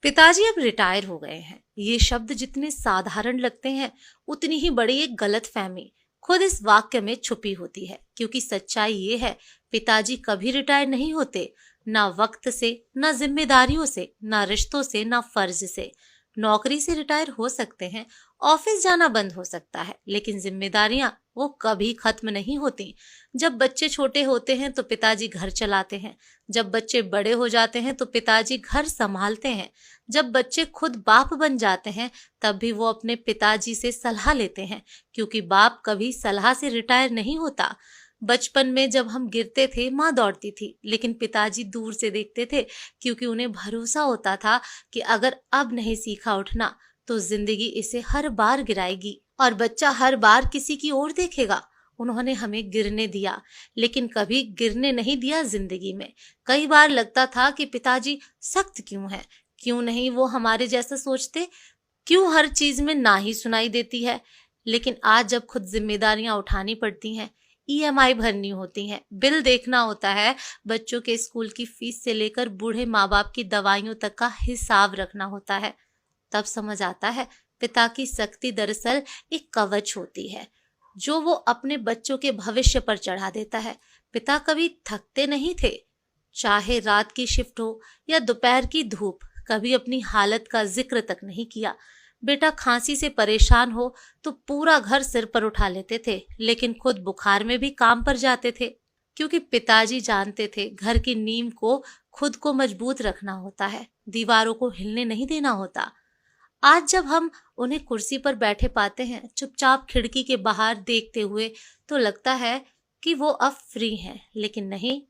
पिताजी अब रिटायर हो गए हैं। ये शब्द जितने साधारण लगते हैं, उतनी ही बड़ी एक गलतफहमी खुद इस वाक्य में छुपी होती है। क्योंकि सच्चाई ये है, पिताजी कभी रिटायर नहीं होते। ना वक्त से, ना जिम्मेदारियों से, ना रिश्तों से, ना फर्ज से। नौकरी से रिटायर हो सकते हैं, ऑफिस जाना बंद हो सकता है, लेकिन जिम्मेदारियां वो कभी खत्म नहीं होती। जब बच्चे छोटे होते हैं तो पिताजी घर चलाते हैं। जब बच्चे बड़े हो जाते हैं तो पिताजी घर संभालते हैं। जब बच्चे खुद बाप बन जाते हैं, तब भी वो अपने पिताजी से सलाह लेते हैं। क्योंकि बाप कभी सलाह से रिटायर नहीं होता। बचपन में जब हम गिरते थे, माँ दौड़ती थी, लेकिन पिताजी दूर से देखते थे। क्योंकि उन्हें भरोसा होता था कि अगर अब नहीं सीखा उठना तो जिंदगी इसे हर बार गिराएगी और बच्चा हर बार किसी की ओर देखेगा। उन्होंने हमें गिरने दिया, लेकिन कभी गिरने नहीं दिया जिंदगी में। कई बार लगता था कि पिताजी सख्त क्यों है, क्यों नहीं वो हमारे जैसा सोचते, क्यों हर चीज में ना ही सुनाई देती है। लेकिन आज जब खुद जिम्मेदारियां उठानी पड़ती हैं, ईएमआई भरनी होती हैं, बिल देखना होता है, बच्चों के स्कूल की फीस से लेकर बूढ़े माँ बाप की दवाइयों तक का हिसाब रखना होता है, तब समझ आता है पिता की सख्ती दरअसल एक कवच होती है जो वो अपने बच्चों के भविष्य पर चढ़ा देता है। पिता कभी थकते नहीं थे, चाहे रात की शिफ्ट हो या दोपहर की धूप। कभी अपनी हालत का जिक्र तक नहीं किया। बेटा खांसी से परेशान हो तो पूरा घर सिर पर उठा लेते थे, लेकिन खुद बुखार में भी काम पर जाते थे। क्योंकि पिताजी जानते थे घर की नींव को खुद को मजबूत रखना होता है, दीवारों को हिलने नहीं देना होता। आज जब हम उन्हें कुर्सी पर बैठे पाते हैं, चुपचाप खिड़की के बाहर देखते हुए, तो लगता है कि वो अब फ्री हैं। लेकिन नहीं,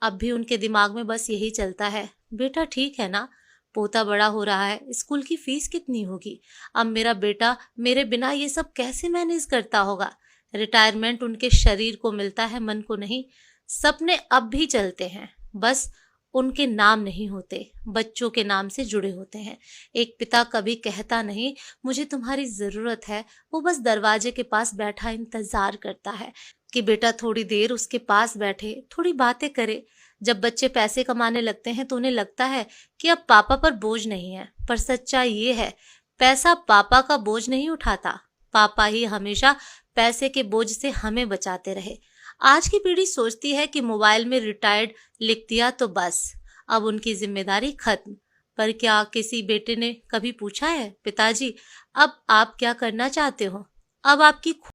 अब भी उनके दिमाग में बस यही चलता है, बेटा ठीक है ना, पोता बड़ा हो रहा है, स्कूल की फीस कितनी होगी, अब मेरा बेटा मेरे बिना ये सब कैसे मैनेज करता होगा। रिटायरमेंट उनके शरीर को मिलता है, मन को नहीं। सपने अब भी चलते हैं, बस उनके नाम नहीं होते, बच्चों के नाम से जुड़े होते हैं। एक पिता कभी कहता नहीं मुझे तुम्हारी जरूरत है, वो बस दरवाजे के पास बैठा इंतजार करता है कि बेटा थोड़ी देर उसके पास बैठे, थोड़ी बातें करे। जब बच्चे पैसे कमाने लगते हैं तो उन्हें लगता है कि अब पापा पर बोझ नहीं है, पर सच्चाई ये है, पैसा पापा का बोझ नहीं उठाता, पापा ही हमेशा पैसे के बोझ से हमें बचाते रहे। आज की पीढ़ी सोचती है कि मोबाइल में रिटायर्ड लिख दिया तो बस अब उनकी जिम्मेदारी खत्म। पर क्या किसी बेटे ने कभी पूछा है, पिताजी अब आप क्या करना चाहते हो, अब आपकी